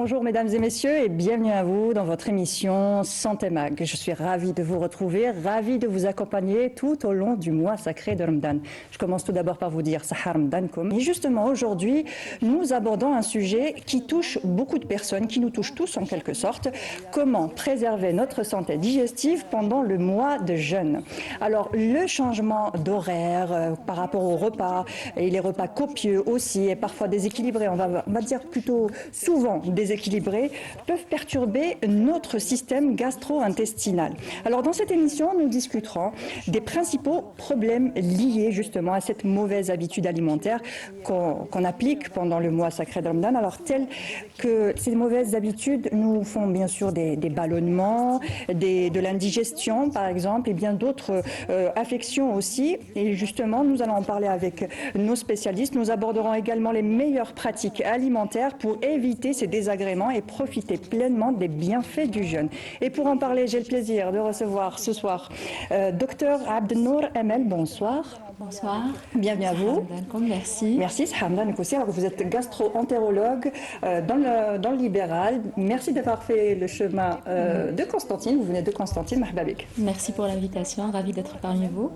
Bonjour mesdames et messieurs et bienvenue à vous dans votre émission Santé Mag. Je suis ravie de vous retrouver, ravie de vous accompagner tout au long du mois sacré de Ramadan. Je commence tout d'abord par vous dire Sahar Ramadankum. Et justement aujourd'hui, nous abordons un sujet qui touche beaucoup de personnes, qui nous touche tous en quelque sorte. Comment préserver notre santé digestive pendant le mois de jeûne? Alors le changement d'horaire par rapport aux repas et les repas copieux aussi et parfois déséquilibrés, on va dire plutôt souvent déséquilibrés, peuvent perturber notre système gastro-intestinal. Alors dans cette émission, nous discuterons des principaux problèmes liés justement à cette mauvaise habitude alimentaire qu'on applique pendant le mois sacré de Ramadan. Alors telles que ces mauvaises habitudes nous font bien sûr des ballonnements, de l'indigestion par exemple et bien d'autres affections aussi. Et justement, nous allons en parler avec nos spécialistes. Nous aborderons également les meilleures pratiques alimentaires pour éviter ces désagréments et profiter pleinement des bienfaits du jeûne. Et pour en parler, j'ai le plaisir de recevoir ce soir Dr Abdenour Emel. Bonsoir. Bonsoir. Bienvenue à vous. Merci. Merci, Hamdan Koussi. Alors, vous êtes gastro-entérologue dans le libéral. Merci d'avoir fait le chemin de Constantine. Vous venez de Constantine, Mahbabik. Merci pour l'invitation. Ravi d'être parmi vous.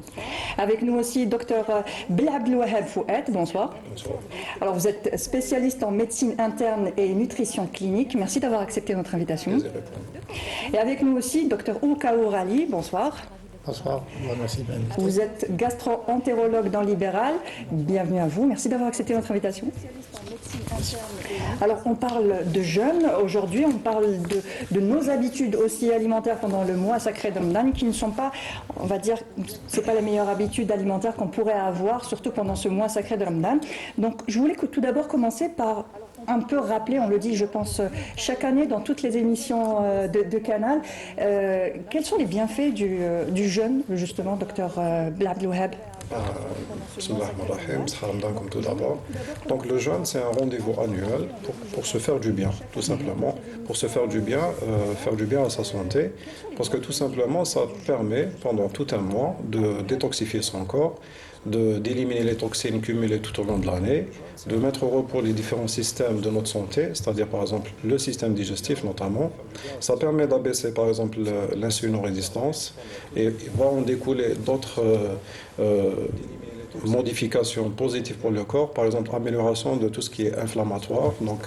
Avec nous aussi, docteur Belabdlouaheb Fouet. Bonsoir. Bonsoir. Alors, vous êtes spécialiste en médecine interne et nutrition clinique. Merci d'avoir accepté notre invitation. Et avec nous aussi, docteur Oukaour Ali. Bonsoir. Bonsoir, merci. Vous êtes gastro-entérologue dans le libéral. Bienvenue à vous. Merci d'avoir accepté notre invitation. Alors, on parle de jeûne. Aujourd'hui, on parle de nos habitudes aussi alimentaires pendant le mois sacré de Ramadan qui ne sont pas, on va dire, c'est pas les meilleures habitudes alimentaires qu'on pourrait avoir, surtout pendant ce mois sacré de Ramadan. Donc, je voulais tout d'abord commencer par un peu rappeler, on le dit, je pense, chaque année dans toutes les émissions de Canal, quels sont les bienfaits du jeûne, justement, docteur Belabdlouaheb? Comme tout d'abord. Donc le jeûne, c'est un rendez-vous annuel pour se faire du bien, tout simplement. Pour se faire du bien à sa santé, parce que tout simplement, ça permet pendant tout un mois de détoxifier son corps, d'éliminer les toxines cumulées tout au long de l'année, de mettre au repos les différents systèmes de notre santé, c'est-à-dire par exemple le système digestif notamment. Ça permet d'abaisser par exemple l'insulinorésistance et va en découler d'autres modifications positives pour le corps, par exemple amélioration de tout ce qui est inflammatoire, donc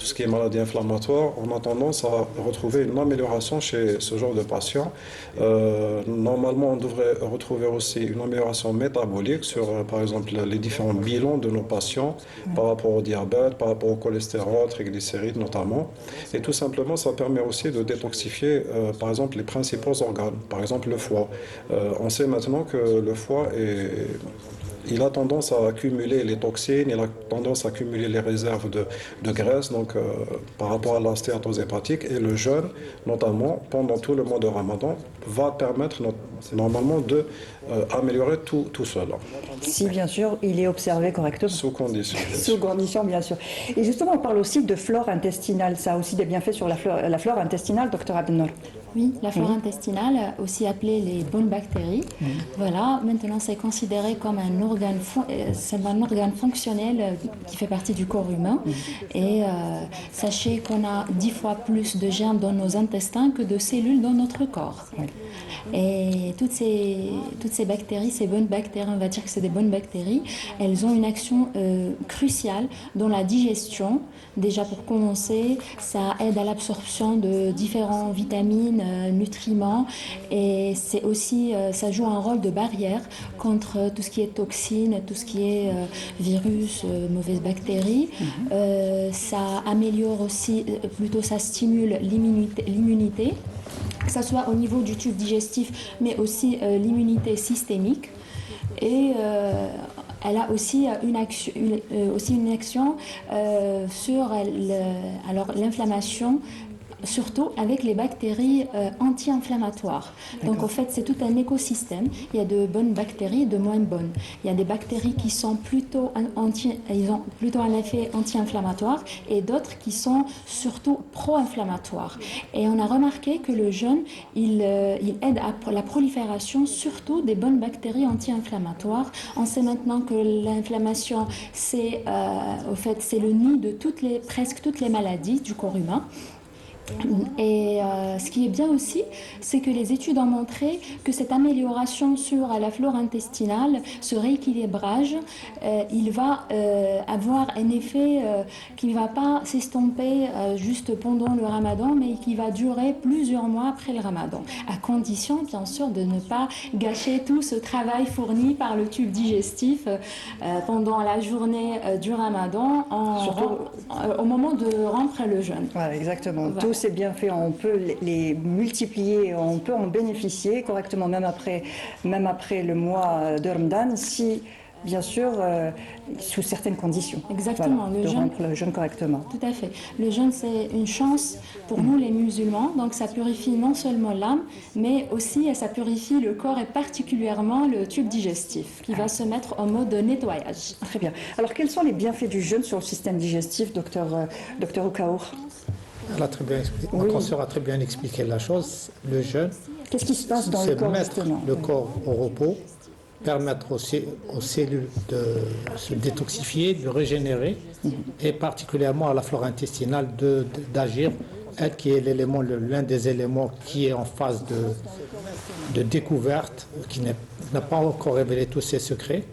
tout ce qui est maladie inflammatoire, on a tendance à retrouver une amélioration chez ce genre de patients. Normalement, on devrait retrouver aussi une amélioration métabolique sur, par exemple, les différents bilans de nos patients par rapport au diabète, par rapport au cholestérol, triglycérides notamment. Et tout simplement, ça permet aussi de détoxifier, par exemple, les principaux organes, par exemple le foie. On sait maintenant que le foie il a tendance à accumuler les toxines, il a tendance à accumuler les réserves de graisse donc, par rapport à la stéatose hépatique. Et le jeûne, notamment pendant tout le mois de Ramadan, va permettre normalement d'améliorer tout cela. Si bien sûr il est observé correctement. Sous condition. Sous condition, bien sûr. Et justement, on parle aussi de flore intestinale. Ça a aussi des bienfaits sur la flore intestinale, docteur Abdenour. Oui, la flore intestinale, aussi appelée les bonnes bactéries. Voilà, maintenant c'est considéré comme un organe fonctionnel qui fait partie du corps humain. Et sachez qu'on a 10 fois plus de germes dans nos intestins que de cellules dans notre corps. Et toutes ces bactéries, ces bonnes bactéries, on va dire que c'est des bonnes bactéries, elles ont une action cruciale dans la digestion. Déjà pour commencer, ça aide à l'absorption de différentes vitamines, nutriments, et c'est aussi, ça joue un rôle de barrière contre tout ce qui est toxines, tout ce qui est virus, mauvaises bactéries. Ça améliore aussi, plutôt ça stimule l'immunité, que ce soit au niveau du tube digestif, mais aussi l'immunité systémique. Et elle a aussi une action sur l'inflammation surtout avec les bactéries anti-inflammatoires. Donc en fait, c'est tout un écosystème. Il y a de bonnes bactéries et de moins bonnes. Il y a des bactéries qui sont plutôt ils ont plutôt un effet anti-inflammatoire et d'autres qui sont surtout pro-inflammatoires. Et on a remarqué que le jeûne, il aide à la prolifération surtout des bonnes bactéries anti-inflammatoires. On sait maintenant que l'inflammation, c'est c'est le nid de presque toutes les maladies du corps humain. Et ce qui est bien aussi, c'est que les études ont montré que cette amélioration sur la flore intestinale, ce rééquilibrage, il va avoir un effet qui ne va pas s'estomper juste pendant le ramadan, mais qui va durer plusieurs mois après le ramadan, à condition bien sûr de ne pas gâcher tout ce travail fourni par le tube digestif pendant la journée du ramadan, au moment de rompre le jeûne. Voilà, exactement. Voilà. Tous ces bienfaits, on peut les multiplier, on peut en bénéficier correctement, même après le mois de Ramadan, si, bien sûr, sous certaines conditions. Exactement. Voilà, de rompre le jeûne correctement. Tout à fait. Le jeûne, c'est une chance pour nous les musulmans. Donc ça purifie non seulement l'âme, mais aussi ça purifie le corps et particulièrement le tube digestif qui va se mettre en mode nettoyage. Très bien. Alors, quels sont les bienfaits du jeûne sur le système digestif, docteur Oukaour? Elle a très bien expliqué. Ma consoeur a très bien expliqué la chose. Le jeûne, Qu'est-ce qui se passe dans le c'est corps, mettre justement? le corps au repos, permettre aux cellules de se détoxifier, de régénérer, et particulièrement à la flore intestinale d'agir. Elle qui est l'un des éléments qui est en phase de découverte, qui n'a pas encore révélé tous ses secrets.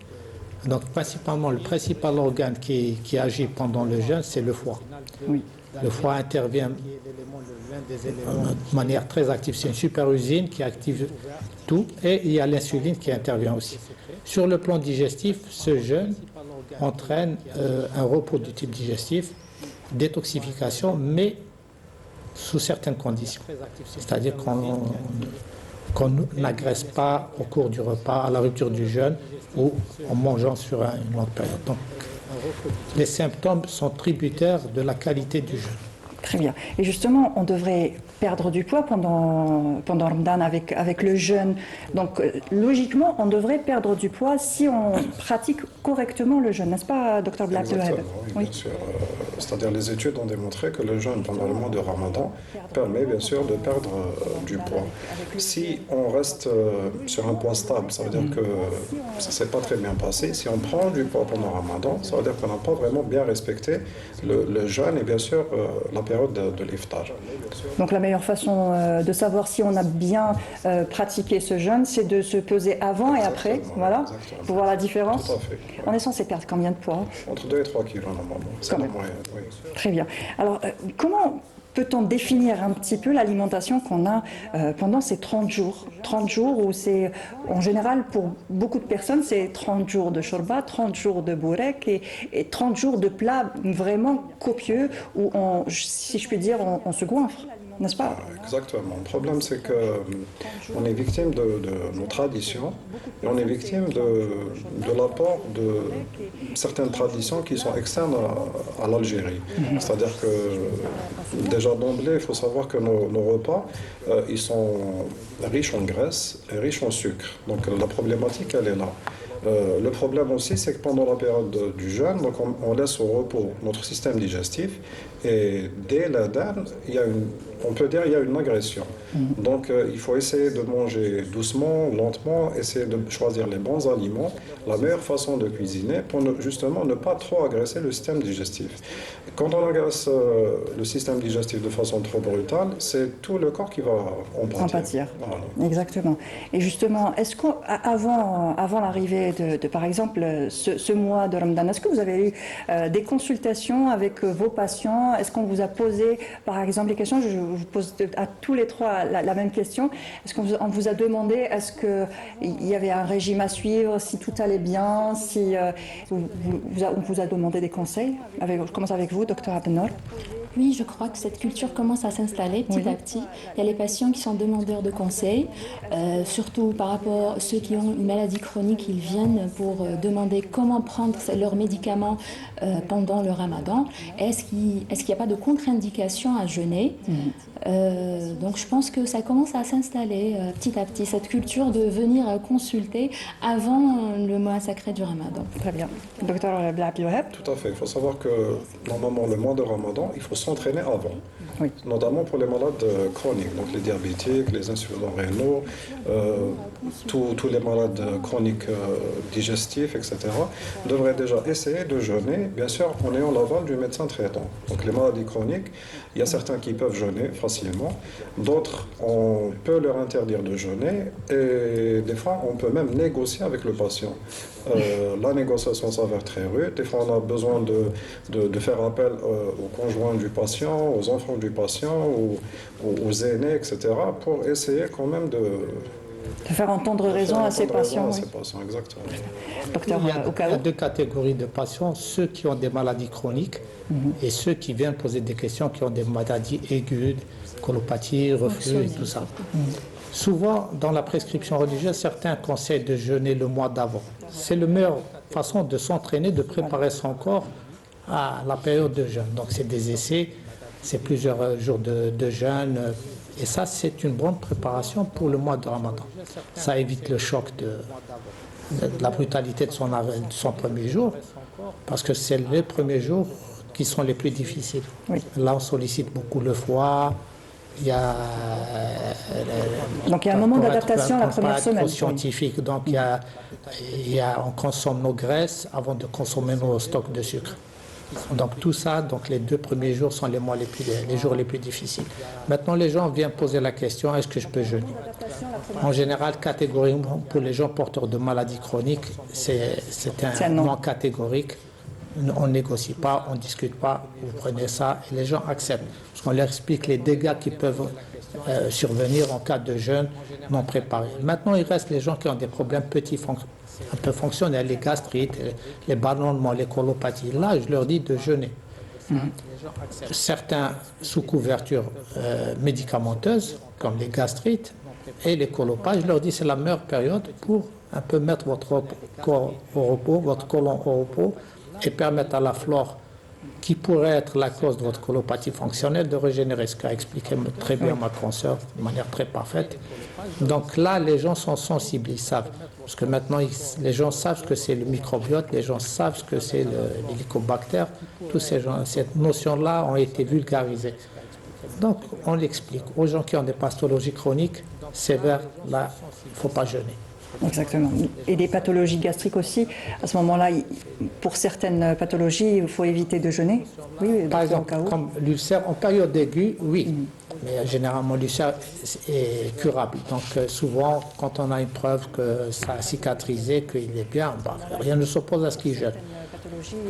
Donc principalement, le principal organe qui agit pendant le jeûne, c'est le foie. Oui. Le foie intervient de manière très active. C'est une super usine qui active tout, et il y a l'insuline qui intervient aussi. Sur le plan digestif, ce jeûne entraîne un repos du type digestif, détoxification, mais sous certaines conditions. C'est-à-dire qu'on n'agresse pas au cours du repas, à la rupture du jeûne ou en mangeant sur une longue période. Donc, les symptômes sont tributaires de la qualité du jeûne. Très bien. Et justement, on devrait perdre du poids pendant Ramadan avec le jeûne. Donc, logiquement, on devrait perdre du poids si on pratique correctement le jeûne, n'est-ce pas, docteur Blab? Exactement, oui, bien sûr. C'est-à-dire les études ont démontré que le jeûne pendant le mois de Ramadan permet bien sûr de perdre du poids. Si on reste sur un poids stable, ça veut dire que ça ne s'est pas très bien passé. Si on prend du poids pendant Ramadan, ça veut dire qu'on n'a pas vraiment bien respecté le jeûne et bien sûr la période de l'iftar. Donc la meilleure façon de savoir si on a bien pratiqué ce jeûne, c'est de se peser avant et après, voilà, exactement. pour voir la différence. Tout à fait. On est censé perdre combien de poids? Entre 2 et 3 kilos normalement. C'est Quand la même. moyenne, oui. Très bien. Alors, comment peut-on définir un petit peu l'alimentation qu'on a pendant ces 30 jours? 30 jours où c'est, en général, pour beaucoup de personnes, c'est 30 jours de shorba, 30 jours de bourrek et 30 jours de plats vraiment copieux où, si je puis dire, on se goinfre, n'est-ce pas? Exactement. Le problème, c'est qu'on est victime de nos traditions et on est victime de l'apport de certaines traditions qui sont externes à l'Algérie. C'est-à-dire que déjà d'emblée, il faut savoir que nos repas, ils sont riches en graisse et riches en sucre. Donc la problématique, elle est là. Le problème aussi, c'est que pendant la période du jeûne, donc on laisse au repos notre système digestif et dès l'adhan, on peut dire qu'il y a une agression. Donc il faut essayer de manger doucement, lentement, essayer de choisir les bons aliments, la meilleure façon de cuisiner pour justement ne pas trop agresser le système digestif. Quand on agresse le système digestif de façon trop brutale, c'est tout le corps qui va en pâtir. Voilà. Exactement. Et justement, est-ce qu'avant l'arrivée de, par exemple, ce mois de Ramadan, est-ce que vous avez eu des consultations avec vos patients? Est-ce qu'on vous a posé, par exemple, les questions? Je vous pose à tous les trois la même question. Est-ce qu'on vous a demandé, est-ce qu'il y avait un régime à suivre, si tout allait bien, si on vous a demandé des conseils? Je commence avec vous, docteur Abdenour. Oui, je crois que cette culture commence à s'installer petit à petit. Il y a les patients qui sont demandeurs de conseils, surtout par rapport à ceux qui ont une maladie chronique, ils viennent pour demander comment prendre leurs médicaments pendant le ramadan. Est-ce qu'il n'y a pas de contre-indication à jeûner? Donc je pense que ça commence à s'installer petit à petit, cette culture de venir consulter avant le mois sacré du ramadan. Très bien. Docteur Abdelwahab. Tout à fait. Il faut savoir que normalement, le mois de Ramadan, il faut s'entraîner avant. Oui. Notamment pour les malades chroniques, donc les diabétiques, les insuffisants rénaux, tous les malades chroniques digestifs, etc., devraient déjà essayer de jeûner, bien sûr, en ayant l'aval du médecin traitant. Donc les maladies chroniques, il y a certains qui peuvent jeûner facilement, d'autres, on peut leur interdire de jeûner, et des fois, on peut même négocier avec le patient. La négociation s'avère très rude. Des fois, on a besoin de faire appel aux conjoints du patient, aux enfants du patient, aux aînés, etc., pour essayer quand même de faire entendre raison à ces patients. Ces patients, exactement. Docteur, Il y a, au cas où. deux catégories de patients, ceux qui ont des maladies chroniques et ceux qui viennent poser des questions, qui ont des maladies aiguës, colopathie, reflux et tout ça. Souvent, dans la prescription religieuse, certains conseillent de jeûner le mois d'avant. C'est la meilleure façon de s'entraîner, de préparer son corps à la période de jeûne. Donc c'est des essais, c'est plusieurs jours de jeûne. Et ça, c'est une bonne préparation pour le mois de Ramadan. Ça évite le choc de la brutalité de son premier jour, parce que c'est les premiers jours qui sont les plus difficiles. Oui. Là, on sollicite beaucoup le foie. Il y a, donc il y a un moment pour être- d'adaptation la pour première être semaine. scientifique. Donc on consomme nos graisses avant de consommer nos stocks de sucre. Donc tout ça, donc les 2 premiers jours sont les jours les plus difficiles. Maintenant, les gens viennent poser la question, est-ce que je peux jeûner? En général, catégoriquement, pour les gens porteurs de maladies chroniques, c'est un non. non catégorique. On ne négocie pas, on ne discute pas, vous prenez ça et les gens acceptent. Parce qu'on leur explique les dégâts qui peuvent survenir en cas de jeûne non préparé. Maintenant, il reste les gens qui ont des problèmes un peu fonctionnels, les gastrites, les ballonnements, les colopathies. Là, je leur dis de jeûner. Certains sous couverture médicamenteuse, comme les gastrites et les colopathies, je leur dis c'est la meilleure période pour un peu mettre votre corps au repos, votre côlon au repos, et permettre à la flore qui pourrait être la cause de votre colopathie fonctionnelle de régénérer, ce qu'a expliqué très bien ma consoeur de manière très parfaite. Donc là, les gens sont sensibles, ils savent. Parce que maintenant, les gens savent ce que c'est le microbiote, les gens savent ce que c'est l'hélicobactère. Tous cette notion-là ont été vulgarisées. Donc, on l'explique. Aux gens qui ont des pathologies chroniques sévères, là, il ne faut pas jeûner. Exactement. Et des pathologies gastriques aussi. À ce moment-là, pour certaines pathologies, il faut éviter de jeûner. Oui, par exemple, comme l'ulcère, en période aiguë, oui. Mais généralement, l'ulcère est curable. Donc, souvent, quand on a une preuve que ça a cicatrisé, qu'il est bien, rien ne s'oppose à ce qu'il jeûne.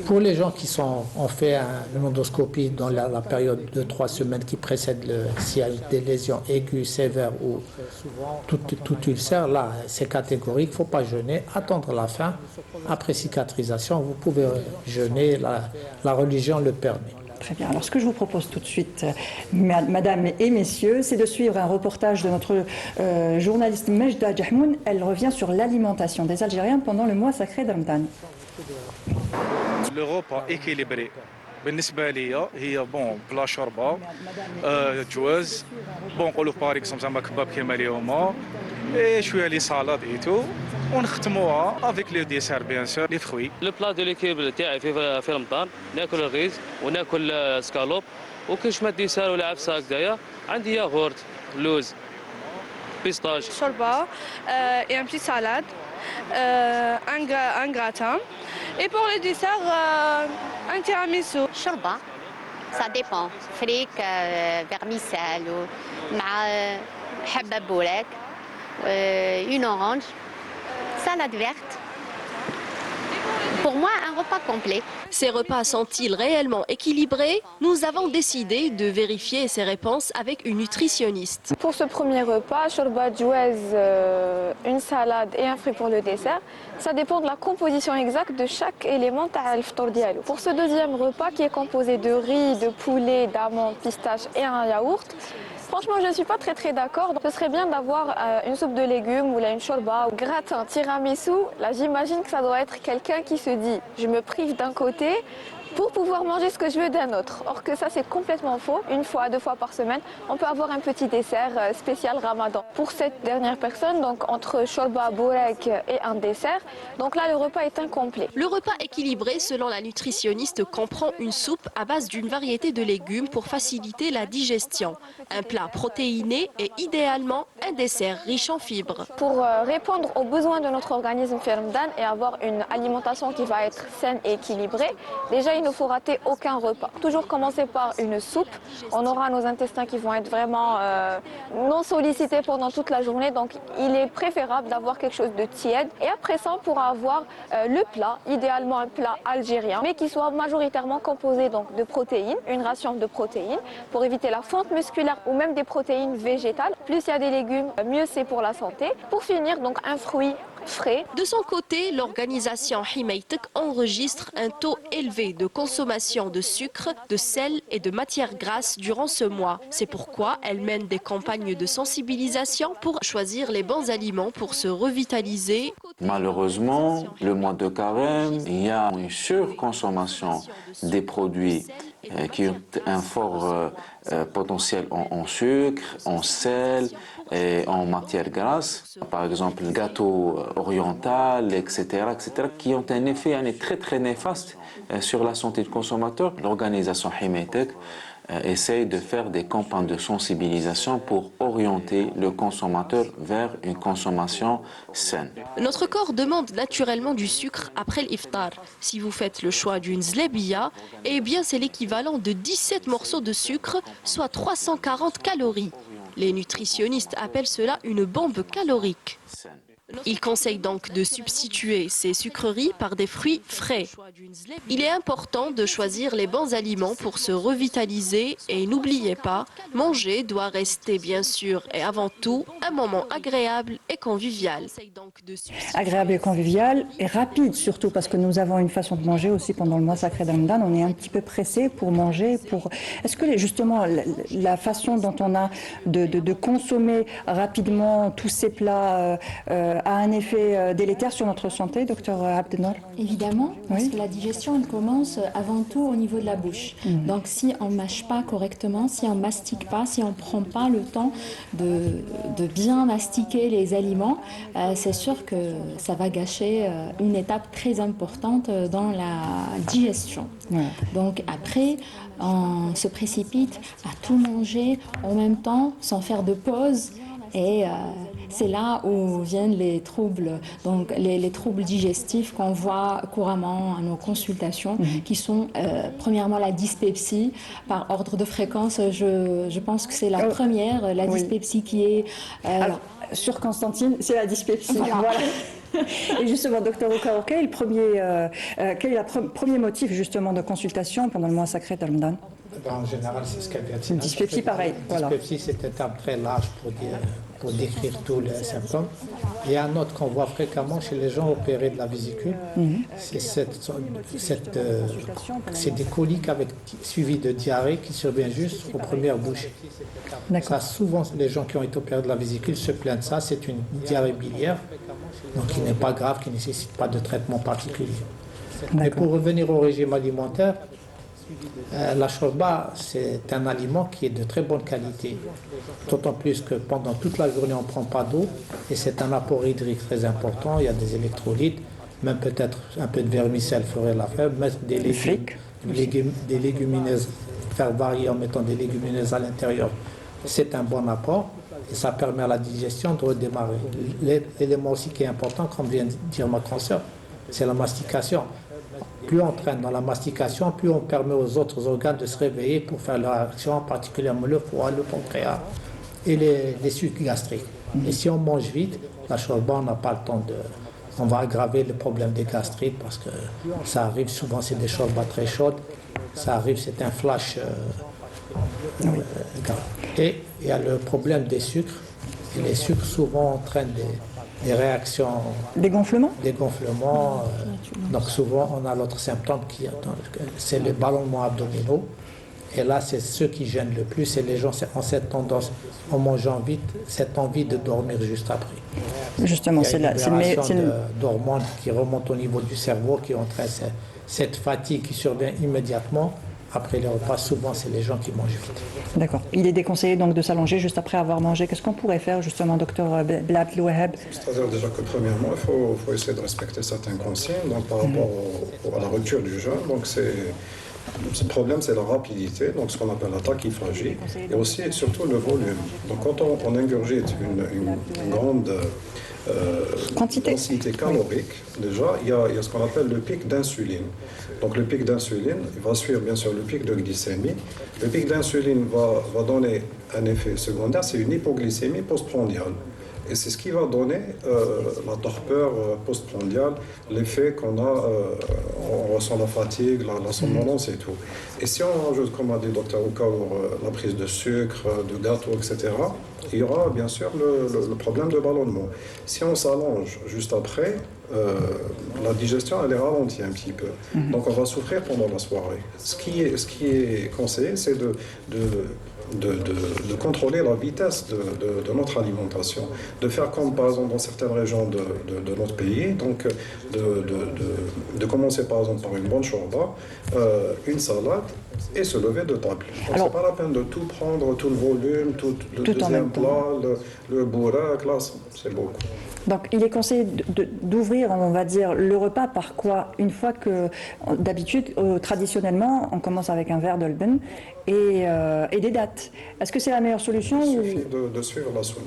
Pour les gens qui ont fait une endoscopie dans la période de 3 semaines qui précède s'il y a des lésions aiguës, sévères ou tout ulcère, là, c'est catégorique, il ne faut pas jeûner, attendre la fin. Après cicatrisation, vous pouvez jeûner, la religion le permet. Très bien. Alors, ce que je vous propose tout de suite, mesdames et messieurs, c'est de suivre un reportage de notre journaliste Majda Jahmoun. Elle revient sur l'alimentation des Algériens pendant le mois sacré de Ramadan. لوروبا ايكيليبري بالنسبه ليا هي بون بلا شوربه جواز بون نقولوا باغ اكزومبل زعما كباب كيما اليوم شويه لي سالاد ايتو ونختموها افيك لي ديسير بيان سور لي فخوي. لو بلا دو ليكيب تاعي في رمضان ناكل الريز وناكل سكالوب وكل شويه ديسير ولا عفسه هكذايا عندي ياغورت لوز بيستاج شوربه et un petit salade un gratin et pour le dessert un tiramisu. شوربة ça dépend فريك vermicelle مع حبة بوراك une orange salade verte Pour moi, un repas complet. Ces repas sont-ils réellement équilibrés? Nous avons décidé de vérifier ces réponses avec une nutritionniste. Pour ce premier repas, shorba djouaz, une salade et un fruit pour le dessert, ça dépend de la composition exacte de chaque élément تاع الفطور ديالو. Pour ce deuxième repas qui est composé de riz, de poulet, d'amandes, pistaches et un yaourt, franchement, je ne suis pas très d'accord. Ce serait bien d'avoir une soupe de légumes ou là, une shorba ou gratin, tiramisu. Là, j'imagine que ça doit être quelqu'un qui se dit « je me prive d'un côté ». Pour pouvoir manger ce que je veux d'un autre. Or que ça c'est complètement faux. Une fois, 2 fois par semaine, on peut avoir un petit dessert spécial Ramadan. Pour cette dernière personne, donc entre shorba, bourek et un dessert, donc là le repas est incomplet. Le repas équilibré, selon la nutritionniste, comprend une soupe à base d'une variété de légumes pour faciliter la digestion, un plat protéiné et idéalement un dessert riche en fibres. Pour répondre aux besoins de notre organisme fi Ramadan et avoir une alimentation qui va être saine et équilibrée, déjà il ne faut rater aucun repas. Toujours commencer par une soupe. On aura nos intestins qui vont être vraiment non sollicités pendant toute la journée. Donc il est préférable d'avoir quelque chose de tiède. Et après ça, on pourra avoir le plat, idéalement un plat algérien, mais qui soit majoritairement composé donc, de protéines, une ration de protéines, pour éviter la fonte musculaire ou même des protéines végétales. Plus il y a des légumes, mieux c'est pour la santé. Pour finir, donc un fruit frais. De son côté, l'organisation Himaytek enregistre un taux élevé de consommation de sucre, de sel et de matières grasses durant ce mois. C'est pourquoi elle mène des campagnes de sensibilisation pour choisir les bons aliments pour se revitaliser. Malheureusement, le mois de carême, il y a une surconsommation des produits qui ont un fort potentiel en sucre, en sel et en matière grasse. Par exemple, le gâteau oriental, etc., qui ont un effet très néfaste sur la santé du consommateur. L'organisation Himaytek essaye de faire des campagnes de sensibilisation pour orienter le consommateur vers une consommation saine. Notre corps demande naturellement du sucre après l'iftar. Si vous faites le choix d'une zlebia, eh bien c'est l'équivalent de 17 morceaux de sucre, soit 340 calories. Les nutritionnistes appellent cela une bombe calorique. Il conseille donc de substituer ces sucreries par des fruits frais. Il est important de choisir les bons aliments pour se revitaliser et n'oubliez pas, manger doit rester bien sûr et avant tout un moment agréable et convivial. Agréable et convivial et rapide surtout parce que nous avons une façon de manger aussi pendant le mois sacré de Ramadan. On est un petit peu pressé pour manger. Est-ce que justement la façon dont on a de consommer rapidement tous ces plats a un effet délétère sur notre santé, docteur Abdennour? Évidemment, parce Oui. que la digestion elle commence avant tout au niveau de la bouche. Donc si on ne mâche pas correctement, si on ne mastique pas, si on ne prend pas le temps de bien mastiquer les aliments, c'est sûr que ça va gâcher une étape très importante dans la digestion. Ouais. Donc après, on se précipite à tout manger en même temps, sans faire de pause. Et c'est là où viennent les troubles, donc les troubles digestifs qu'on voit couramment à nos consultations, qui sont premièrement la dyspepsie. Par ordre de fréquence, je pense que c'est la première, la dyspepsie qui est... Alors, sur Constantine, c'est la dyspepsie. Voilà. Et justement, docteur Oka, quel est le premier motif justement de consultation pendant le mois sacré de Ramadan? En général, c'est ce qu'elle vient de dire. Une dyspepsie, pareil. Voilà. Dyspepsie, c'est un terme très large pour décrire tous les symptômes. Il y a un autre qu'on voit fréquemment chez les gens opérés de la vésicule. C'est des coliques suivies de diarrhée qui surviennent juste aux premières bouchées. Ça, souvent, les gens qui ont été opérés de la vésicule se plaignent de ça. C'est une diarrhée biliaire, donc qui n'est pas grave, qui ne nécessite pas de traitement particulier. Mais pour revenir au régime alimentaire, la shorba, c'est un aliment qui est de très bonne qualité, d'autant plus que pendant toute la journée on ne prend pas d'eau et c'est un apport hydrique très important, il y a des électrolytes, même peut-être un peu de vermicelle ferait l'affaire, mettre des légumineuses, faire varier en mettant des légumineuses à l'intérieur, c'est un bon apport et ça permet à la digestion de redémarrer. L'élément aussi qui est important, comme vient de dire ma consoeur, c'est la mastication. Plus on traîne dans la mastication, plus on permet aux autres organes de se réveiller pour faire leur action, particulièrement le foie, le pancréas et les sucs gastriques. Et si on mange vite, la shorba, on n'a pas le temps on va aggraver le problème des gastrites parce que ça arrive souvent, c'est des chorbas très chaudes, ça arrive, c'est un flash grave. Et il y a le problème des sucres. Et les sucres souvent entraînent des réactions, Des gonflements? des gonflements. Donc souvent on a l'autre symptôme c'est les ballonnements abdominaux. Et là, c'est ceux qui gênent le plus, et les gens ont cette tendance, en mangeant vite, cette envie de dormir juste après. Justement, Il y a une c'est le libération d'hormones qui remontent au niveau du cerveau, qui entraîne cette fatigue qui survient immédiatement. Après les repas, souvent, c'est les gens qui mangent vite. D'accord. Il est déconseillé donc de s'allonger juste après avoir mangé. Qu'est-ce qu'on pourrait faire justement, docteur Blad Louaheb? C'est-à-dire déjà que premièrement, il faut essayer de respecter certaines consignes donc, par rapport à la rupture du jeûne. Donc le problème, c'est la rapidité, donc ce qu'on appelle la tachyphagie, et aussi et surtout le volume. Donc quand on ingurgite une grande densité calorique, déjà, il y a ce qu'on appelle le pic d'insuline. Donc le pic d'insuline, il va suivre bien sûr le pic de glycémie. Le pic d'insuline va donner un effet secondaire, c'est une hypoglycémie postprandiale. Et c'est ce qui va donner la torpeur postprandiale, l'effet qu'on a, on ressent la fatigue, la somnolence et tout. Et si on rajoute, comme a dit le docteur Oukaour, la prise de sucre, de gâteau, etc., il y aura bien sûr le problème de ballonnement. Si on s'allonge juste après, la digestion elle est ralentie un petit peu. Donc on va souffrir pendant la soirée. Ce qui est conseillé, c'est de contrôler la vitesse de notre alimentation, de faire comme par exemple dans certaines régions de notre pays, donc de commencer par exemple par une bonne shorba, une salade et se lever de table. Donc c'est pas la peine de tout prendre, tout le volume, tout le deuxième plat, le bourraque, là c'est beaucoup. Donc, il est conseillé d'ouvrir, on va dire, le repas par quoi? Une fois que, d'habitude, traditionnellement, on commence avec un verre d'olben et des dattes. Est-ce que c'est la meilleure solution? Il suffit de suivre la sunna.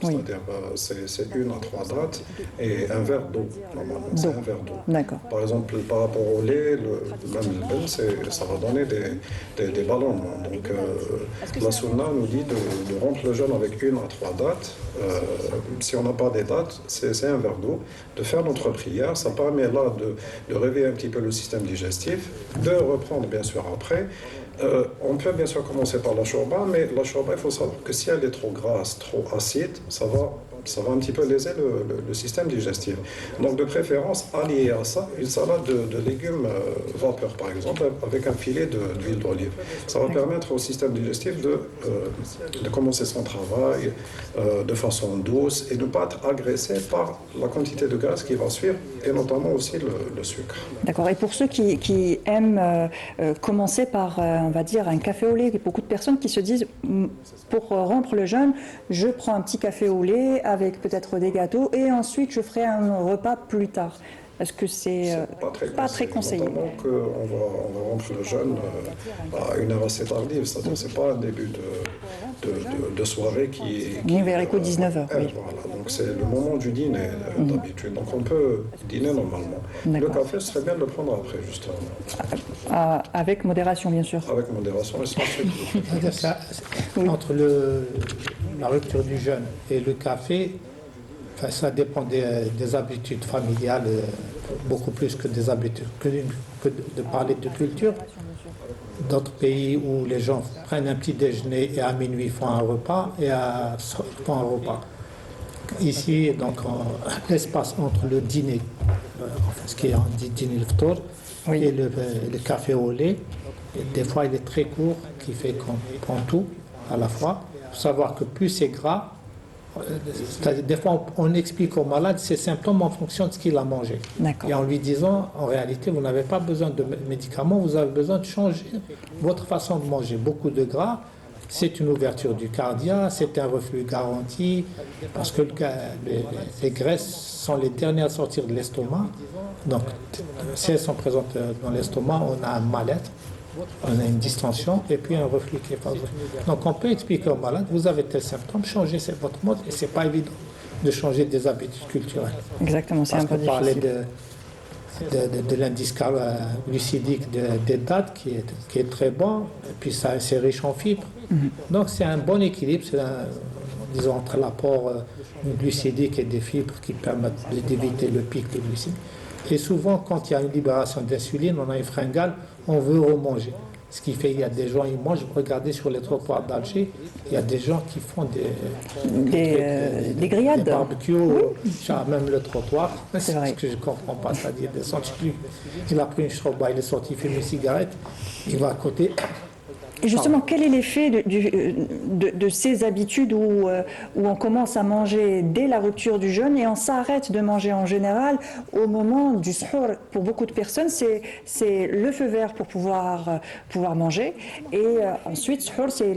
Oui. C'est-à-dire, c'est 1 à 3 dattes et un verre d'eau, normalement. C'est un verre d'eau. D'accord. Par exemple, par rapport au lait, même le ben, ça va donner des ballonnements. Donc, la sunna nous dit de rompre le jeûne avec 1 à 3 dattes. Si on n'a pas des dates, c'est un verre d'eau, de faire notre prière. Ça permet là de réveiller un petit peu le système digestif, de reprendre bien sûr après. On peut bien sûr commencer par la shorba, mais la shorba, il faut savoir que si elle est trop grasse, trop acide, ça va un petit peu léser le système digestif. Donc de préférence, allier à ça une salade de légumes vapeur par exemple, avec un filet d'huile d'olive. Ça va permettre au système digestif de commencer son travail de façon douce et de ne pas être agressé par la quantité de graisse qui va suivre, et notamment aussi le sucre. D'accord. Et pour ceux qui aiment commencer par, on va dire, un café au lait, il y a beaucoup de personnes qui se disent, pour rompre le jeûne, je prends un petit café au lait avec peut-être des gâteaux et ensuite je ferai un repas plus tard. Est-ce que c'est pas très conseillé? Notamment qu'on va rompre le jeûne à une heure assez tardive, c'est-à-dire que ce n'est pas un début de soirée qui vers les coups de 19h. Oui. Voilà, donc c'est le moment du dîner d'habitude. Donc on peut dîner normalement. Le café, ce serait bien de le prendre après, justement. Avec modération, bien sûr. Avec modération et sans sucre. Ça, entre la rupture du jeûne et le café, enfin, ça dépend des habitudes familiales, beaucoup plus que des habitudes, que de parler de culture. D'autres pays où les gens prennent un petit déjeuner et à minuit font un repas et à soir font un repas. Ici, donc, l'espace entre le dîner, ce qui est dit dîner le ftour, et le café au lait, des fois il est très court, qui fait qu'on prend tout à la fois. Il faut savoir que plus c'est gras, des fois on explique au malade ses symptômes en fonction de ce qu'il a mangé. Et en lui disant, en réalité, vous n'avez pas besoin de médicaments, vous avez besoin de changer votre façon de manger. Beaucoup de gras, c'est une ouverture du cardia, c'est un reflux garanti, parce que les graisses sont les dernières à sortir de l'estomac. Donc, si elles sont présentes dans l'estomac, on a un mal-être. On a une distension et puis un reflux qui est pas. Donc on peut expliquer au malade, vous avez tel symptôme, changez votre mode, et c'est pas évident de changer des habitudes culturelles. Exactement, c'est un peu difficile. Parler de l'indice glucidique des dates qui est très bon, et puis ça c'est riche en fibres. Donc c'est un bon équilibre, disons, entre l'apport glucidique et des fibres qui permettent d'éviter le pic de glycémie. Et souvent, quand il y a une libération d'insuline, on a une fringale, on veut remanger. Ce qui fait qu'il y a des gens, moi je regardais sur les trottoirs d'Alger, il y a des gens qui font des grillades. Des barbecues, même le trottoir. C'est ce que je ne comprends pas, c'est-à-dire des plus. Il a pris une chroba, il est sorti, il fume une cigarette, il va à côté. Et justement, quel est l'effet de ces habitudes où on commence à manger dès la rupture du jeûne et on s'arrête de manger en général au moment du suhoor? Pour beaucoup de personnes, c'est le feu vert pour pouvoir manger. Et ensuite, suhoor, c'est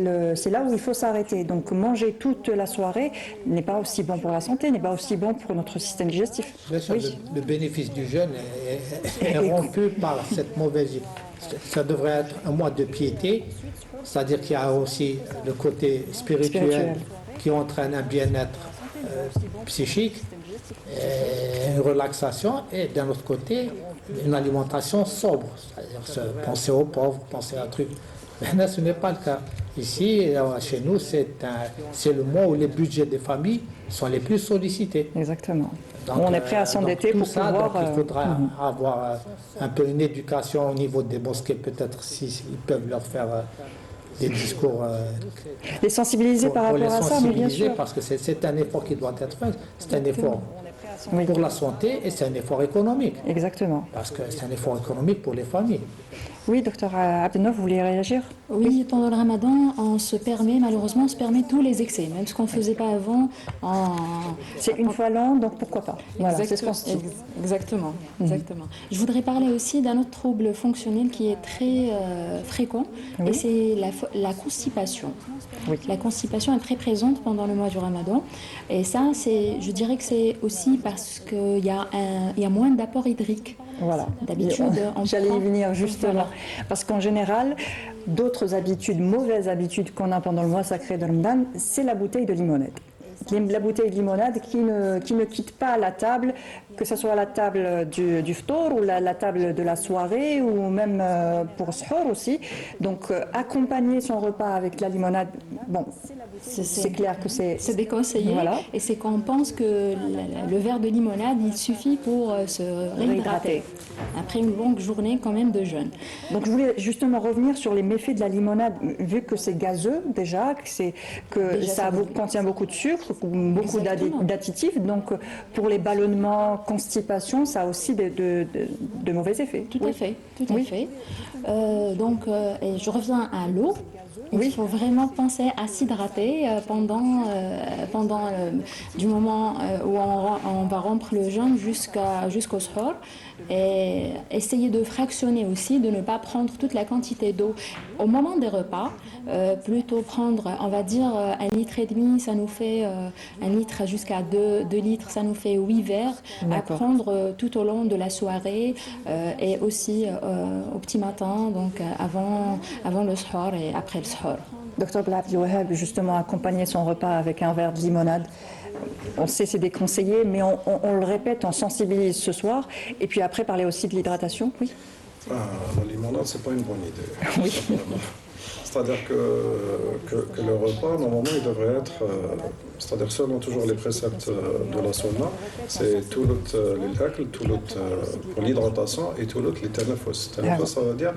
là où il faut s'arrêter. Donc manger toute la soirée n'est pas aussi bon pour la santé, n'est pas aussi bon pour notre système digestif. Bien sûr, le bénéfice du jeûne est rompu par cette mauvaise vie. Ça devrait être un mois de piété, c'est-à-dire qu'il y a aussi le côté spirituel qui entraîne un bien-être psychique, une relaxation, et d'un autre côté, une alimentation sobre, c'est-à-dire penser aux pauvres, penser à un truc. Maintenant, ce n'est pas le cas. Ici, chez nous, c'est le mois où les budgets des familles sont les plus sollicités. Exactement. Donc, on est prêt à s'endetter pour ça, pouvoir... Donc il faudra avoir un peu une éducation au niveau des mosquées, peut-être s'ils peuvent leur faire des discours... les sensibiliser par rapport à ça, mais bien sûr. Parce que c'est un effort qui doit être fait, c'est un effort pour la santé et c'est un effort économique. Exactement. Parce que c'est un effort économique pour les familles. Oui, docteur Abdenov, vous voulez réagir? Oui, pendant le ramadan, malheureusement, on se permet tous les excès, même ce qu'on ne faisait pas avant. C'est une fois l'an, donc pourquoi pas? Voilà, c'est ce qu'on se dit. Exactement. Je voudrais parler aussi d'un autre trouble fonctionnel qui est très fréquent, et c'est la constipation. Oui. La constipation est très présente pendant le mois du ramadan, et ça, je dirais que c'est aussi parce qu'il y a moins d'apport hydrique. Voilà. D'habitude, j'allais y venir justement. Voilà. Parce qu'en général, d'autres habitudes, mauvaises habitudes qu'on a pendant le mois sacré de Ramadan, c'est la bouteille de limonade. La bouteille de limonade qui ne quitte pas la table, que ce soit la table du ftour ou la table de la soirée ou même pour suhoor aussi. Donc accompagner son repas avec la limonade, bon, c'est clair que c'est déconseillé. Voilà. Et c'est qu'on pense que le verre de limonade, il suffit pour se réhydrater après une longue journée quand même de jeûne. Donc je voulais justement revenir sur les méfaits de la limonade, vu que c'est gazeux déjà, que ça contient beaucoup de sucre, beaucoup d'additifs, donc pour les ballonnements, constipation, ça a aussi de mauvais effets. Tout à fait. Donc, et je reviens à l'eau. Il faut vraiment penser à s'hydrater pendant du moment où on va rompre le jeûne jusqu'au suhoor, et essayer de fractionner aussi, de ne pas prendre toute la quantité d'eau au moment des repas, plutôt prendre, on va dire, 1,5 litre, ça nous fait 1 litre jusqu'à 2 litres, ça nous fait 8 verres à prendre tout au long de la soirée, et aussi au petit matin, donc avant le suhoor et après le suhoor. Docteur Blabdi Wahab, justement, accompagner son repas avec un verre de limonade, on sait c'est déconseillé, mais on le répète, on sensibilise ce soir. Et puis après, parler aussi de l'hydratation, oui. La limonade, c'est pas une bonne idée. Oui. C'est-à-dire que le repas, normalement, il devrait être, c'est-à-dire selon toujours les préceptes de la sunna, c'est tout l'akl, tout pour l'hydratation et tout les tanafus. Tanafus, ça veut dire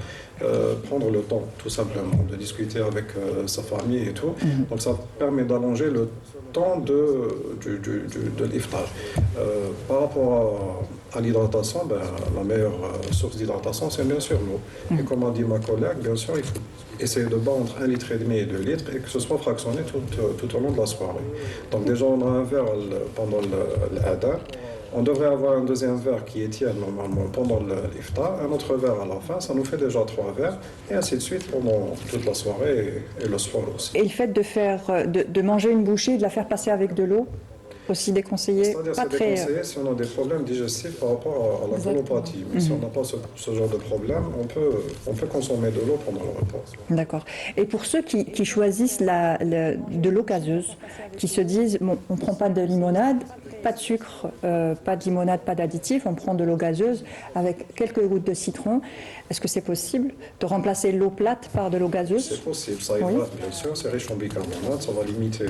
prendre le temps, tout simplement, de discuter avec sa famille et tout. Donc ça permet d'allonger le temps de l'iftar. Par rapport à l'hydratation, la meilleure source d'hydratation, c'est bien sûr l'eau. Et comme a dit ma collègue, bien sûr, il faut essayer de boire entre 1,5 litre et 2 litres et que ce soit fractionné tout au long de la soirée. Donc déjà, on a un verre pendant l'adhan. On devrait avoir un deuxième verre qui étienne normalement pendant l'iftar, un autre verre à la fin, ça nous fait déjà 3 verres, et ainsi de suite pendant toute la soirée et le soir aussi. Et le fait de manger une bouchée et de la faire passer avec de l'eau, aussi déconseillé. C'est-à-dire Pas c'est très. déconseillé si on a des problèmes digestifs par rapport à la colopathie. Mais si on n'a pas ce genre de problème, on peut consommer de l'eau pendant le repas. D'accord. Et pour ceux qui choisissent de l'eau gazeuse, qui se disent bon, on ne prend pas de limonade, pas de sucre, pas de limonade, pas d'additif, on prend de l'eau gazeuse avec quelques gouttes de citron. Est-ce que c'est possible de remplacer l'eau plate par de l'eau gazeuse? C'est possible, ça hydrate bien sûr, c'est riche en bicarbonate, ça va limiter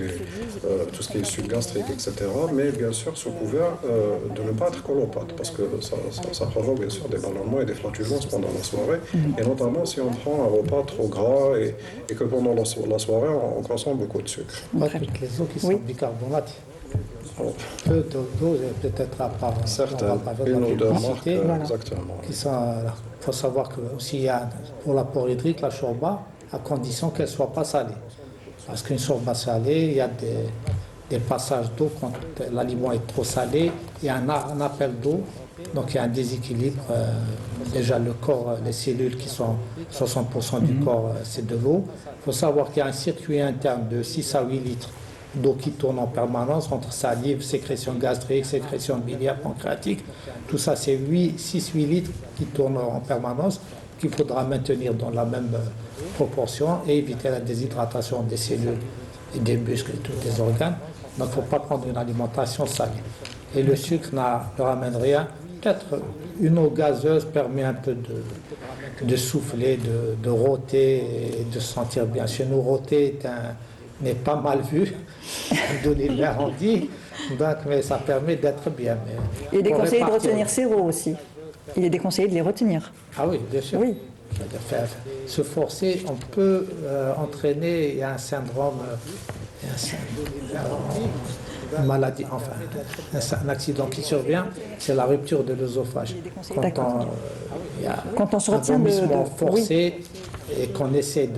tout ce qui est sucre gastrique, etc. Mais bien sûr sous couvert de ne pas être colopathe, parce que ça provoque bien sûr des ballonnements et des flatulences pendant la soirée, et notamment si on prend un repas trop gras et que pendant la soirée on consomme beaucoup de sucre. Pas toutes les eaux qui sont bicarbonates. Peu d'eau, peut-être à part Certaines, une ou deux marques, voilà, exactement. Il faut savoir que aussi il y a pour l'apport hydrique la shorba, à condition qu'elle ne soit pas salée. Parce qu'une shorba salée, il y a des passages d'eau quand l'aliment est trop salé, il y a un appel d'eau, donc il y a un déséquilibre. Déjà le corps, les cellules qui sont 60% du corps, c'est de l'eau. Il faut savoir qu'il y a un circuit interne de 6 à 8 litres d'eau qui tourne en permanence entre salive, sécrétion gastrique, sécrétion biliaire, pancréatique. Tout ça, c'est 6-8 litres qui tournent en permanence qu'il faudra maintenir dans la même proportion et éviter la déshydratation des cellules et des muscles et tous les organes. Donc, il ne faut pas prendre une alimentation salée. Et le sucre ne ramène rien. Peut-être une eau gazeuse permet un peu de souffler, de rôter et de se sentir bien. Chez nous, rôter n'est pas mal vu, de l'hiver on dit, donc, mais ça permet d'être bien. Mais il est déconseillé de retenir ces eaux aussi. Il est déconseillé de les retenir. Ah oui, bien sûr. Oui. Se forcer, on peut entraîner, il y a un syndrome, une maladie, enfin, un accident qui survient, c'est la rupture de l'œsophage. Quand on se retient un vomissement forcé et qu'on essaie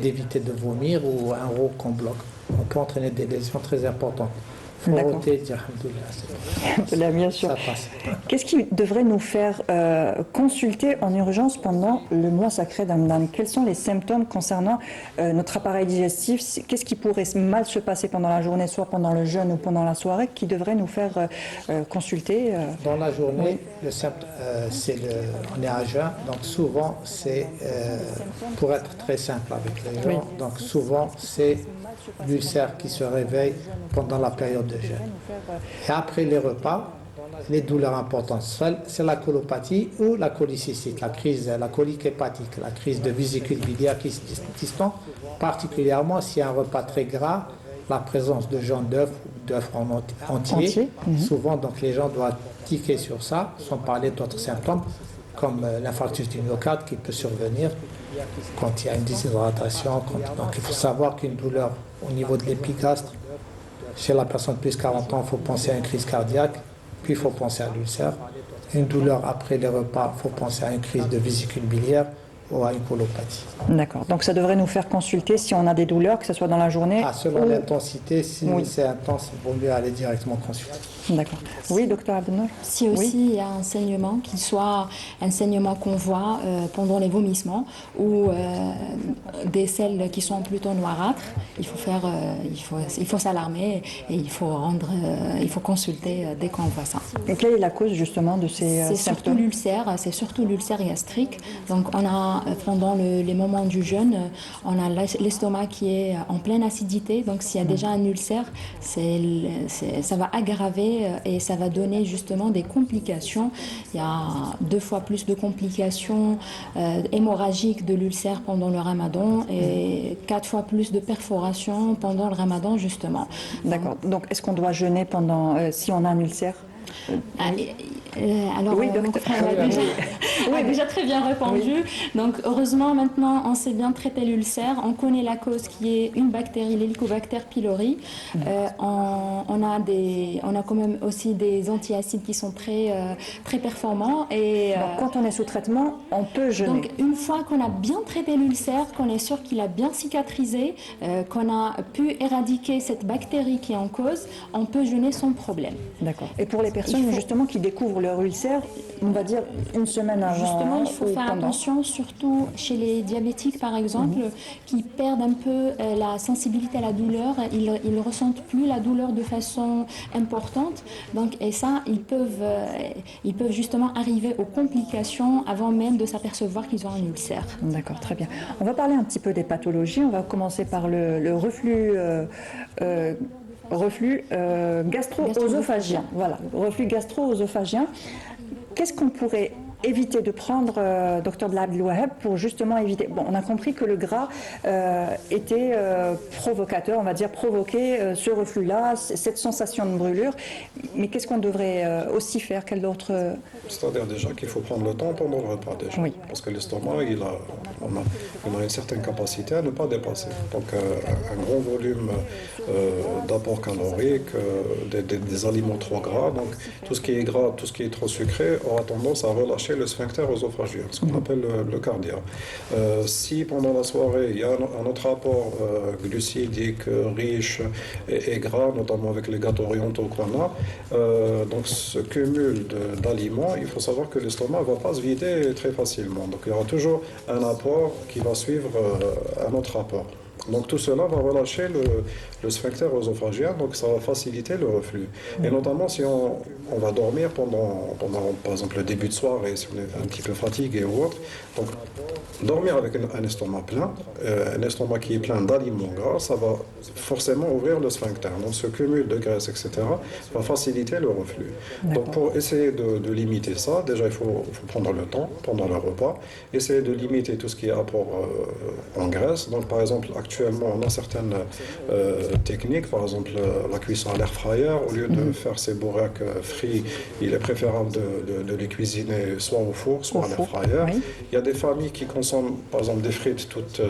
d'éviter de vomir ou un rot qu'on bloque. On peut entraîner des lésions très importantes. Il faut roter, dire alhamdoulilah. Bien sûr. Ça passe. Qu'est-ce qui devrait nous faire consulter en urgence pendant le mois sacré d'Ramadan? Quels sont les symptômes concernant notre appareil digestif? Qu'est-ce qui pourrait mal se passer pendant la journée, soit pendant le jeûne ou pendant la soirée, qui devrait nous faire consulter Dans la journée, le symptôme, on est à jeûn, donc souvent c'est, pour être très simple avec les gens, donc souvent c'est l'ulcère qui se réveille pendant la période de jeûne. Et après les repas, les douleurs importantes, c'est la colopathie ou la cholécystite, la colique hépatique, la crise de vésicule biliaire qui se distend, particulièrement s'il y a un repas très gras, la présence de jaune d'œuf ou d'œufs en entier. Souvent, donc, les gens doivent tiquer sur ça, sans parler d'autres symptômes, comme l'infarctus du myocarde qui peut survenir quand il y a une déshydratation. Donc il faut savoir qu'une douleur au niveau de l'épigastre, chez la personne de plus de 40 ans, il faut penser à une crise cardiaque, puis il faut penser à l'ulcère. Une douleur après les repas, il faut penser à une crise de vésicule biliaire ou à une colopathie. D'accord. Donc ça devrait nous faire consulter si on a des douleurs, que ce soit dans la journée. Selon l'intensité, si c'est intense, il vaut mieux aller directement consulter. D'accord. Oui, docteur Abdenour. Si aussi il y a un saignement, qu'il soit un saignement qu'on voit pendant les vomissements ou des selles qui sont plutôt noirâtres, il faut s'alarmer et il faut consulter dès qu'on voit ça. Et quelle est la cause justement de ces symptômes? C'est surtout l'ulcère gastrique. Donc on a pendant les moments du jeûne, on a l'estomac qui est en pleine acidité. Donc s'il y a déjà un ulcère, ça va aggraver et ça va donner justement des complications. Il y a 2 fois plus de complications hémorragiques de l'ulcère pendant le ramadan et 4 fois plus de perforations pendant le ramadan justement. D'accord. Donc est-ce qu'on doit jeûner pendant si on a un ulcère? Alors, oui, mon frère a déjà très bien répondu. Donc, heureusement, maintenant, on sait bien traiter l'ulcère. On connaît la cause qui est une bactérie, l'Helicobacter pylori. On a quand même aussi des antiacides qui sont très performants. Et, quand on est sous traitement, on peut jeûner. Donc, une fois qu'on a bien traité l'ulcère, qu'on est sûr qu'il a bien cicatrisé, qu'on a pu éradiquer cette bactérie qui est en cause, on peut jeûner sans problème. D'accord. Et pour les personnes Il faut- justement qui découvrent leur ulcère, on va dire une semaine avant. Justement, il faut ou faire pendant. attention, surtout chez les diabétiques par exemple, qui perdent un peu la sensibilité à la douleur. Ils ne ressentent plus la douleur de façon importante. Donc, et ça, ils peuvent justement arriver aux complications avant même de s'apercevoir qu'ils ont un ulcère. D'accord, très bien. On va parler un petit peu des pathologies. On va commencer par le reflux gastro-œsophagien. Voilà, reflux gastro-œsophagien. Qu'est-ce qu'on pourrait éviter de prendre, docteur Blabdel-Waheb, pour justement éviter... Bon, on a compris que le gras était provocateur, on va dire provoquer ce reflux-là, cette sensation de brûlure. Mais qu'est-ce qu'on devrait aussi faire? Quel autre... C'est-à-dire déjà qu'il faut prendre le temps pendant le repas déjà. Oui. Parce que l'estomac, il a une certaine capacité à ne pas dépasser. Donc un gros volume d'apport calorique, des aliments trop gras. Donc tout ce qui est gras, tout ce qui est trop sucré aura tendance à relâcher le sphincter œsophagien, ce qu'on appelle le cardia. Si pendant la soirée, il y a un autre apport glucidique riche et gras, notamment avec les gâteaux orientaux qu'on a, donc ce cumul d'aliments, il faut savoir que l'estomac ne va pas se vider très facilement. Donc il y aura toujours un apport qui va suivre un autre apport. Donc tout cela va relâcher le sphincter œsophagien, donc ça va faciliter le reflux. Et notamment si on va dormir pendant, par exemple, le début de soirée, si on est un petit peu fatigué ou autre. Donc dormir avec un estomac plein, un estomac qui est plein d'aliments gras, ça va forcément ouvrir le sphincter. Donc ce cumul de graisse, etc., va faciliter le reflux. Donc pour essayer de limiter ça, déjà il faut prendre le temps pendant le repas, essayer de limiter tout ce qui est apport en graisse. Donc par exemple, actuellement, on a certaines techniques, par exemple la cuisson à l'air fryer, au lieu de faire ces bourrèques frits, il est préférable de les cuisiner soit au four, soit à l'air fryer. Oui. Il y a des familles qui consomment, par exemple, des frites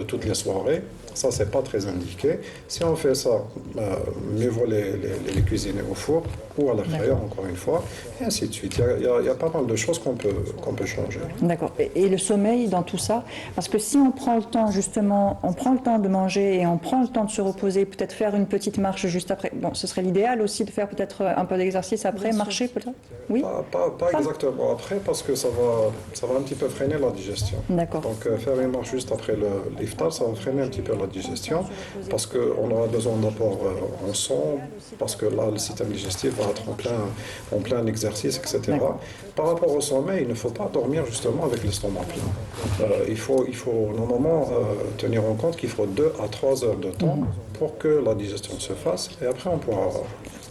toutes les soirées. Ça, c'est pas très indiqué. Si on fait ça, mieux vaut les cuisiner au four ou à l'air fryer, encore une fois, et ainsi de suite. Il y a pas mal de choses qu'on peut changer. D'accord. Et le sommeil dans tout ça? Parce que si on prend le temps, justement, on prend le temps de manger et on prend le temps de se reposer, peut-être faire une petite marche juste après. Bon, ce serait l'idéal aussi de faire peut-être un peu d'exercice après, marcher peut-être? Oui? Pas exactement après, parce que ça va un petit peu freiner la digestion. D'accord. Donc faire une marche juste après l'iftar, ça va freiner un petit peu la digestion, parce qu'on aura besoin d'apport en sang, parce que là, le système digestif va être en plein exercice, etc. Par rapport au sommeil, il ne faut pas dormir justement avec l'estomac plein. Il faut normalement tenir en compte qu'il faut 2 à 3 heures de temps pour que la digestion se fasse, et après on pourra...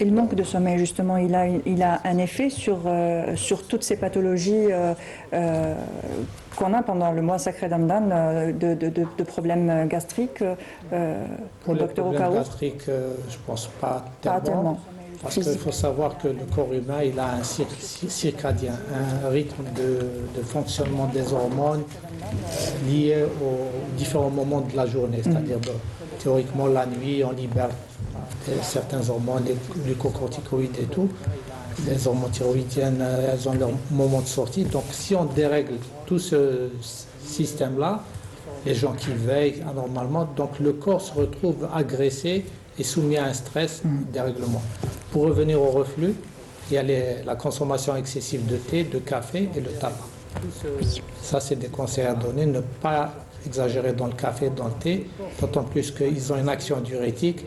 Et le manque de sommeil, justement, il a un effet sur toutes ces pathologies qu'on a pendant le mois sacré d'Ramadan, de problèmes gastriques, Pour le docteur problème Okaou? gastrique, je ne pense pas Pas tellement. tellement. Parce qu'il faut savoir que le corps humain, il a un cycle circadien, un rythme de fonctionnement des hormones lié aux différents moments de la journée. C'est-à-dire, théoriquement, la nuit, on libère certaines hormones, les glucocorticoïdes et tout. Les hormones thyroïdiennes, elles ont leur moment de sortie. Donc, si on dérègle tout ce système-là, les gens qui veillent anormalement, donc le corps se retrouve agressé et soumis à un stress, dérèglement. Pour revenir au reflux, il y a la consommation excessive de thé, de café et le tabac. Ça, c'est des conseils à donner. Ne pas exagérer dans le café, dans le thé, d'autant plus qu'ils ont une action diurétique,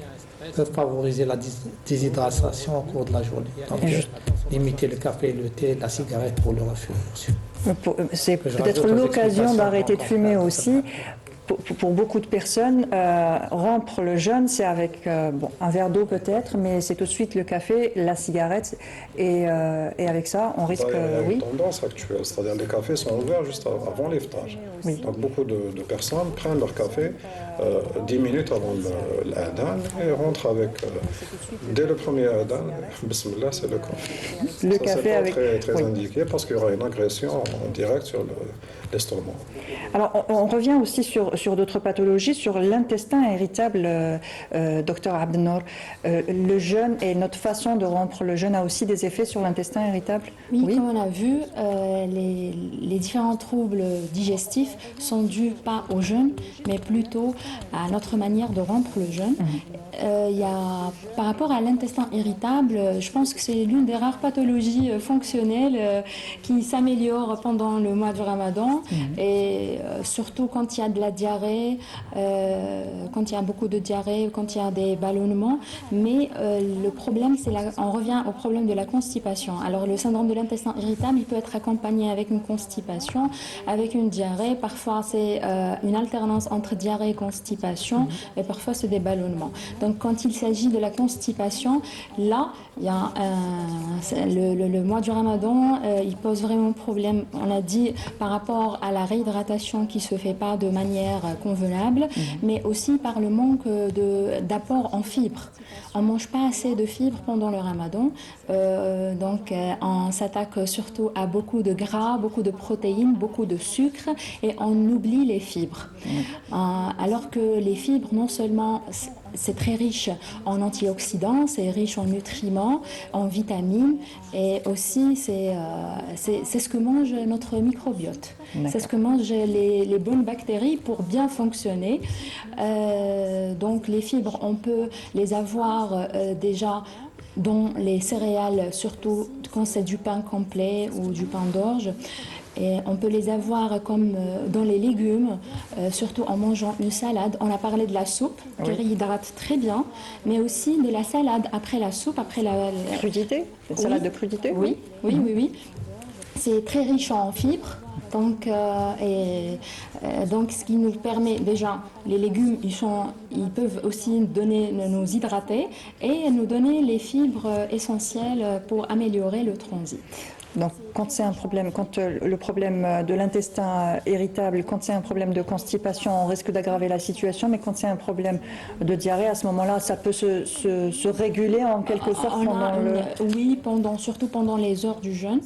peuvent favoriser la déshydratation au cours de la journée. Donc, limiter le café, le thé, la cigarette pour le reflux. C'est peut-être l'occasion d'arrêter de fumer aussi. Pour beaucoup de personnes, rompre le jeûne, c'est avec un verre d'eau peut-être, mais c'est tout de suite le café, la cigarette, et avec ça, on risque... Il y a oui. une tendance actuelle, c'est-à-dire les cafés sont ouverts juste avant l'iftar. Oui. Donc beaucoup de personnes prennent leur café 10 minutes avant l'adhan et rentrent avec, dès le premier adhan, bismillah, c'est le café. Le Ça, café c'est pas avec... très oui. indiqué parce qu'il y aura une agression en direct sur l'estomac. Alors, on revient aussi sur d'autres pathologies, sur l'intestin irritable, docteur Abdelnour. Le jeûne et notre façon de rompre le jeûne a aussi des effets sur l'intestin irritable? Oui, comme on a vu, les différents troubles digestifs sont dus pas au jeûne, mais plutôt à notre manière de rompre le jeûne. Il y a, par rapport à l'intestin irritable, je pense que c'est l'une des rares pathologies fonctionnelles qui s'améliore pendant le mois du Ramadan et surtout quand il y a de la diarrhée, quand il y a beaucoup de diarrhée, quand il y a des ballonnements. Mais le problème, on revient au problème de la constipation. Alors le syndrome de l'intestin irritable, il peut être accompagné avec une constipation, avec une diarrhée. Parfois, c'est une alternance entre diarrhée et constipation, et parfois, c'est des ballonnements. Donc, quand il s'agit de la constipation, là, il y a le mois du Ramadan, il pose vraiment problème. On a dit par rapport à la réhydratation qui se fait pas de manière convenable, mais aussi par le manque d'apport en fibres. On mange pas assez de fibres pendant le Ramadan, donc on s'attaque surtout à beaucoup de gras, beaucoup de protéines, beaucoup de sucre, et on oublie les fibres. Alors que les fibres, non seulement c'est très riche en antioxydants, c'est riche en nutriments, en vitamines, et aussi c'est ce que mange notre microbiote. C'est ce que mangent les bonnes bactéries pour bien fonctionner. Donc les fibres, on peut les avoir déjà dans les céréales, surtout quand c'est du pain complet ou du pain d'orge. Et on peut les avoir comme dans les légumes, surtout en mangeant une salade. On a parlé de la soupe, qui réhydrate très bien, mais aussi de la salade après la soupe, après la Crudité, une salade de crudité. Oui. C'est très riche en fibres. Donc, donc, ce qui nous permet déjà, les légumes, ils peuvent aussi nous hydrater et nous donner les fibres essentielles pour améliorer le transit. Donc, quand c'est un problème, quand le problème de l'intestin irritable, quand c'est un problème de constipation, on risque d'aggraver la situation, mais quand c'est un problème de diarrhée, à ce moment-là, ça peut se réguler en quelque sorte Oui, surtout pendant les heures du jeûne.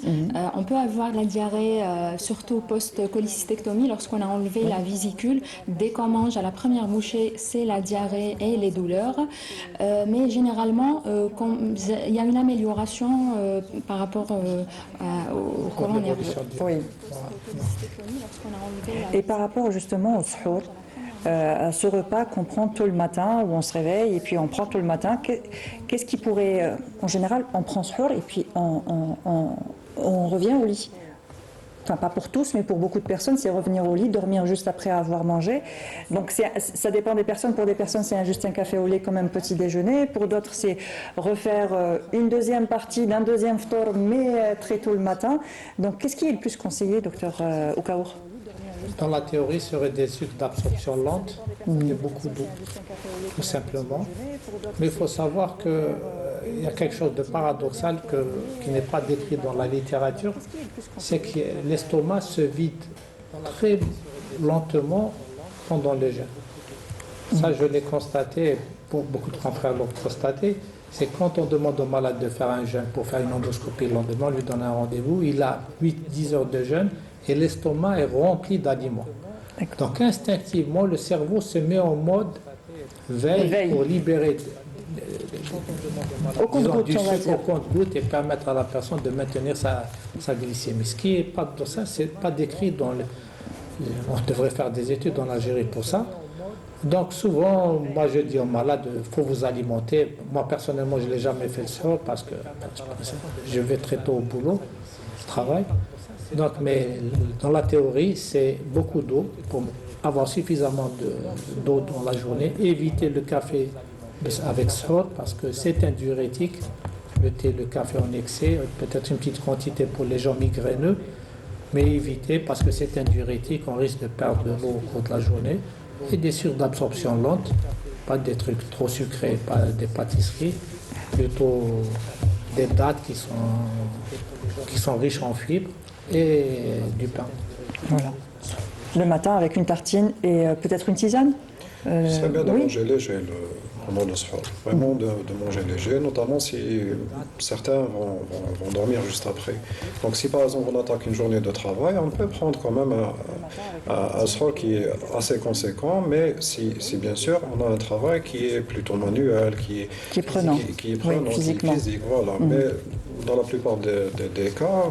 On peut avoir de la diarrhée, surtout post-cholécystectomie, lorsqu'on a enlevé la vésicule. Dès qu'on mange à la première bouchée, c'est la diarrhée et les douleurs. Mais généralement, il y a une amélioration par rapport au colon nerveux. Oui. Et par rapport justement au suhour, à ce repas qu'on prend tôt le matin, où on se réveille et puis on prend tôt le matin, qu'est-ce qui pourrait... En général, on prend suhour et puis on revient au lit. Enfin, pas pour tous, mais pour beaucoup de personnes, c'est revenir au lit, dormir juste après avoir mangé. Donc, ça dépend des personnes. Pour des personnes, c'est juste un café au lait comme un petit déjeuner. Pour d'autres, c'est refaire une deuxième partie d'un deuxième ftour, mais très tôt le matin. Donc, qu'est-ce qui est le plus conseillé, docteur Oukaour? Dans la théorie, ce serait des sucres d'absorption lente et beaucoup d'eau, tout simplement. Mais il faut savoir qu'il y a quelque chose de paradoxal qui n'est pas décrit dans la littérature, c'est que l'estomac se vide très lentement pendant le jeûne. Ça, je l'ai constaté, pour beaucoup de confrères l'ont constaté, c'est quand on demande au malade de faire un jeûne pour faire une endoscopie le lendemain, on lui donne un rendez-vous, il a 8-10 heures de jeûne, et l'estomac est rempli d'aliments. Donc instinctivement, le cerveau se met en mode veille. Pour libérer du sucre au compte-gouttes et permettre à la personne de maintenir sa glycémie. Ce qui n'est pas dans ça, c'est pas décrit dans on devrait faire des études en Algérie pour ça. Donc souvent, moi je dis aux malades, il faut vous alimenter. Moi personnellement, je ne l'ai jamais fait le soir parce que je vais très tôt au boulot, je travaille. Donc, mais dans la théorie, c'est beaucoup d'eau pour avoir suffisamment d'eau dans la journée, éviter le café avec sort parce que c'est un diurétique, le thé, le café en excès, peut-être une petite quantité pour les gens migraineux, mais éviter parce que c'est un diurétique, on risque de perdre de l'eau au cours de la journée, et des sucres d'absorption lente, pas des trucs trop sucrés, pas des pâtisseries, plutôt des dattes qui sont riches en fibres, et du pain. Voilà. Le matin avec une tartine et peut-être une tisane. C'est bien de manger léger pendant le soir. Vraiment de manger léger, notamment si certains vont dormir juste après. Donc si par exemple on attaque une journée de travail, on peut prendre quand même un soir qui est assez conséquent, mais si bien sûr on a un travail qui est plutôt manuel, qui est prenant, physiquement. physique, voilà. Mais dans la plupart des cas,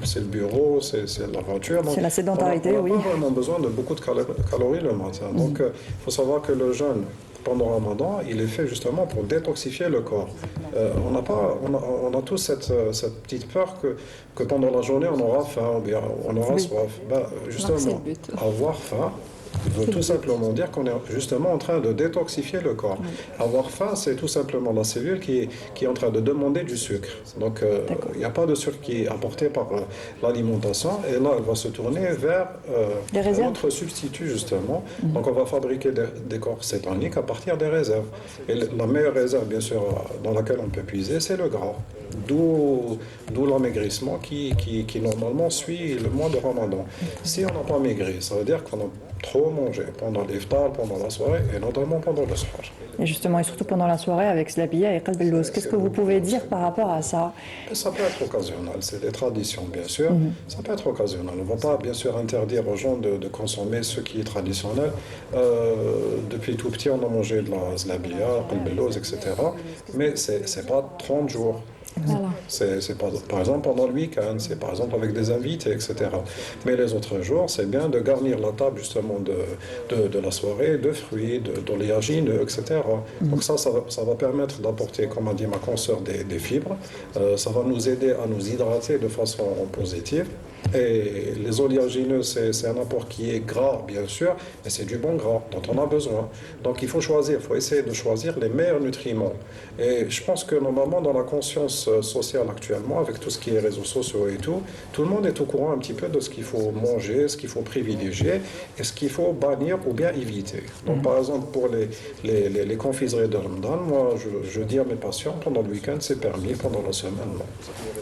c'est le bureau, c'est la voiture. C'est la sédentarité, on oui. n'a pas vraiment besoin de beaucoup de calories le matin. Donc, il faut savoir que le jeûne pendant Ramadan, il est fait justement pour détoxifier le corps. On a tous cette petite peur que pendant la journée, on aura faim, ou bien on aura soif. Justement, avoir faim veut tout simplement dire qu'on est justement en train de détoxifier le corps. Avoir faim, c'est tout simplement la cellule qui est en train de demander du sucre. Donc, il n'y a pas de sucre qui est apporté par l'alimentation. Et là, elle va se tourner vers notre substitut, justement. Donc, on va fabriquer des corps cétoniques à partir des réserves. Et la meilleure réserve, bien sûr, dans laquelle on peut puiser, c'est le gras. D'où l'amaigrissement qui normalement suit le mois de Ramadan. Si on n'a pas maigri, ça veut dire qu'on a trop mangé pendant l'iftar, pendant la soirée et notamment pendant le soir. Et justement, et surtout pendant la soirée avec Slabia et Qalb el-Louz. Qu'est-ce que vous pouvez dire par rapport à ça? Ça peut être occasionnel, c'est des traditions bien sûr. Ça peut être occasionnel. On ne va pas bien sûr interdire aux gens de consommer ce qui est traditionnel. Depuis tout petit, on a mangé de la Slabia, Qalb el-Louz, etc. Mais ce n'est pas 30 jours. Voilà. C'est par exemple pendant le week-end, c'est par exemple avec des invités, etc. Mais les autres jours, c'est bien de garnir la table justement de la soirée, de fruits, d'oléagineux, etc. Donc ça va permettre d'apporter, comme a dit ma consoeur, des fibres. Ça va nous aider à nous hydrater de façon positive. Et les oléagineux, c'est un apport qui est gras, bien sûr, mais c'est du bon gras dont on a besoin. Donc il faut essayer de choisir les meilleurs nutriments. Et je pense que normalement, dans la conscience sociale actuellement, avec tout ce qui est réseaux sociaux et tout le monde est au courant un petit peu de ce qu'il faut manger, ce qu'il faut privilégier et ce qu'il faut bannir ou bien éviter. Donc par exemple, pour les confiseries de Ramadan, moi, je dis à mes patients, pendant le week-end, c'est permis, pendant la semaine, non.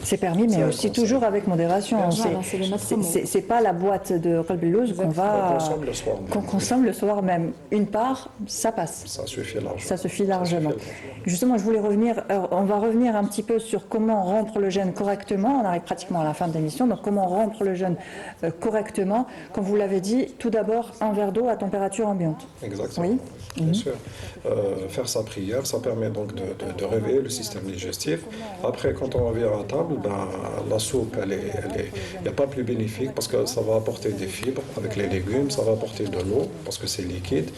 C'est permis, mais aussi toujours avec modération. Voilà, c'est le maître mot. C'est pas la boîte de Qalb el-Louz qu'on consomme le soir même. Une part, ça passe. Ça suffit largement. Ça suffit largement. Justement, je voulais on va revenir un petit peu sur comment rompre le jeûne correctement. On arrive pratiquement à la fin de l'émission. Donc, comment rompre le jeûne correctement? Comme vous l'avez dit, tout d'abord, un verre d'eau à température ambiante. Exactement. Oui. Bien sûr. Faire sa prière, ça permet donc de réveiller le système digestif. Après, quand on revient à table, la soupe, il n'y a pas plus bénéfique parce que ça va apporter des fibres avec les légumes, ça va apporter de l'eau parce que c'est liquide.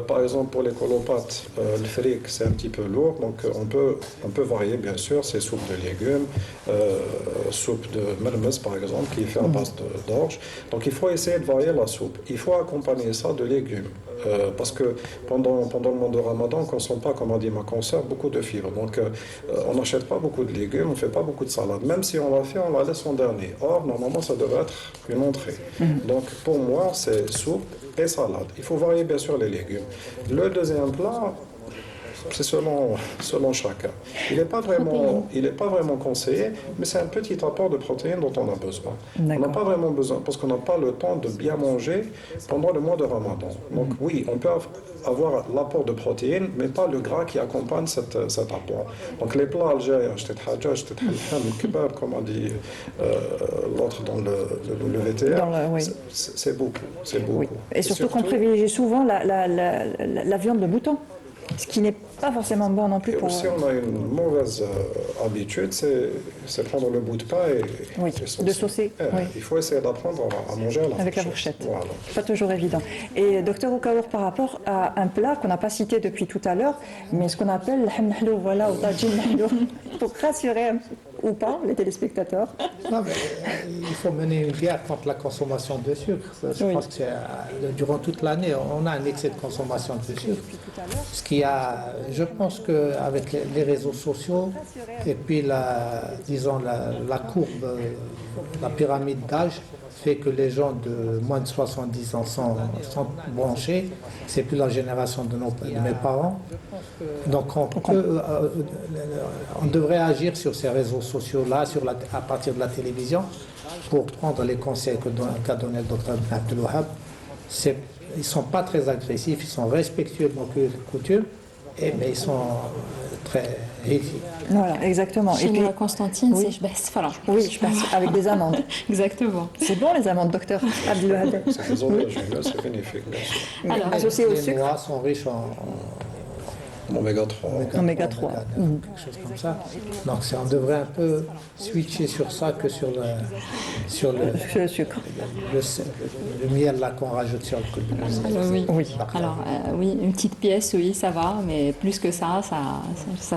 Par exemple, pour les colopathes, le fric, c'est un petit peu lourd, donc on peut varier, bien sûr, ces soupes de légumes, soupe de melmes, par exemple, qui est fait à base d'orge. Donc, il faut essayer de varier la soupe. Il faut accompagner ça de légumes. Parce que pendant le mois de Ramadan, on ne consomme pas, comme a dit ma consoeur, beaucoup de fibres. Donc, on n'achète pas beaucoup de légumes, on ne fait pas beaucoup de salade. Même si on la fait, on la laisse en dernier. Or, normalement, ça devrait être une entrée. Donc, pour moi, c'est soupe et salade. Il faut varier, bien sûr, les légumes. Le deuxième plat, c'est selon chacun. Il n'est pas vraiment conseillé, mais c'est un petit apport de protéines dont on a besoin. On n'a pas vraiment besoin, parce qu'on n'a pas le temps de bien manger pendant le mois de Ramadan. Donc oui, on peut avoir l'apport de protéines, mais pas le gras qui accompagne cet apport. Donc les plats algériens, comme a dit l'autre dans le VTR, c'est beaucoup. Oui. Et surtout qu'on privilégie souvent la viande de mouton. Ce qui n'est pas forcément bon non plus et pour... aussi, on a une mauvaise habitude, c'est prendre le bout de pain et de saucer. Oui. Il faut essayer d'apprendre à manger à avec la fourchette. Voilà. Pas toujours évident. Et docteur Oukaour, par rapport à un plat qu'on n'a pas cité depuis tout à l'heure, mais ce qu'on appelle le voilà, ou tajin mahloul, pour rassurer ou pas les téléspectateurs. Non, mais il faut mener une guerre contre la consommation de sucre. Je pense que durant toute l'année, on a un excès de consommation de sucre. Je pense qu'avec les réseaux sociaux et puis la courbe, la pyramide d'âge fait que les gens de moins de 70 ans sont branchés. C'est plus la génération de mes parents. Donc on devrait agir sur ces réseaux sociaux-là, à partir de la télévision, pour prendre les conseils qu'a donné le docteur Abdel Wahab. Ils ne sont pas très agressifs, ils sont respectueux de nos coutumes, mais ils sont très éthiques. Voilà, exactement. Chez nous, à Constantine, c'est je baisse. Voilà. Oui, je passe avec des amandes. Exactement. C'est bon les amandes, docteur Abdel Wahab. C'est des oléagineux, c'est bénéfique, bien sûr. Alors, associé au Les sucre. noix sont riches en oméga 3. Oméga 3. Quelque chose comme ça. Donc on devrait un peu switcher sur ça que sur le sucre. le miel là qu'on rajoute sur le côté. Oui. Alors, oui, une petite pièce, oui, ça va, mais plus que ça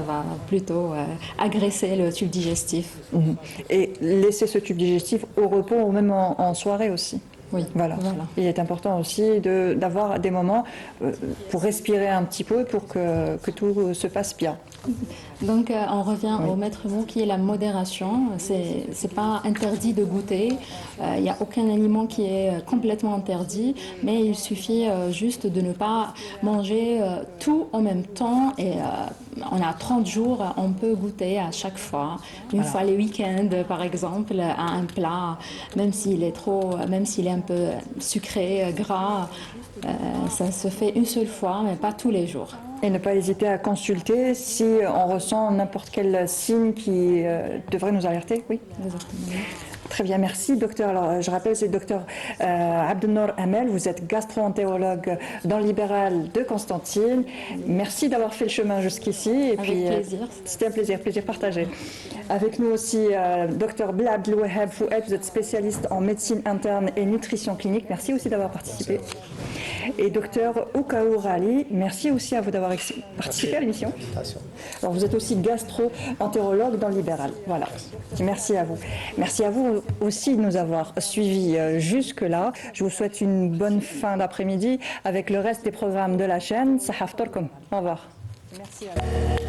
va plutôt agresser le tube digestif. Et laisser ce tube digestif au repos ou même en soirée aussi. Oui, voilà. Il est important aussi d'avoir des moments pour respirer un petit peu pour que tout se passe bien. Donc on revient au maître mot qui est la modération. C'est pas interdit de goûter. Il n'y a aucun aliment qui est complètement interdit, mais il suffit juste de ne pas manger tout en même temps. Et on a 30 jours, on peut goûter à chaque fois. Une fois les week-ends, par exemple, à un plat, même s'il est un peu sucré, gras, ça se fait une seule fois, mais pas tous les jours. Et ne pas hésiter à consulter si on ressent n'importe quel signe qui devrait nous alerter. Oui, exactement. Très bien, merci docteur. Alors, je rappelle, c'est le docteur Abdelnour Hamel, vous êtes gastro-entérologue dans le libéral de Constantine. Merci d'avoir fait le chemin jusqu'ici. Et Avec plaisir. C'était un plaisir partagé. Avec nous aussi, docteur Bla Abdelwahab Fouad, vous êtes spécialiste en médecine interne et nutrition clinique. Merci aussi d'avoir participé. Et docteur Oukaou Rali, merci aussi à vous d'avoir participé à l'émission. Alors, vous êtes aussi gastro-entérologue dans le libéral. Voilà. Merci à vous. Merci à vous aussi de nous avoir suivis jusque-là. Je vous souhaite une bonne fin d'après-midi avec le reste des programmes de la chaîne. Sahaf Torkom. Au revoir. Merci à vous.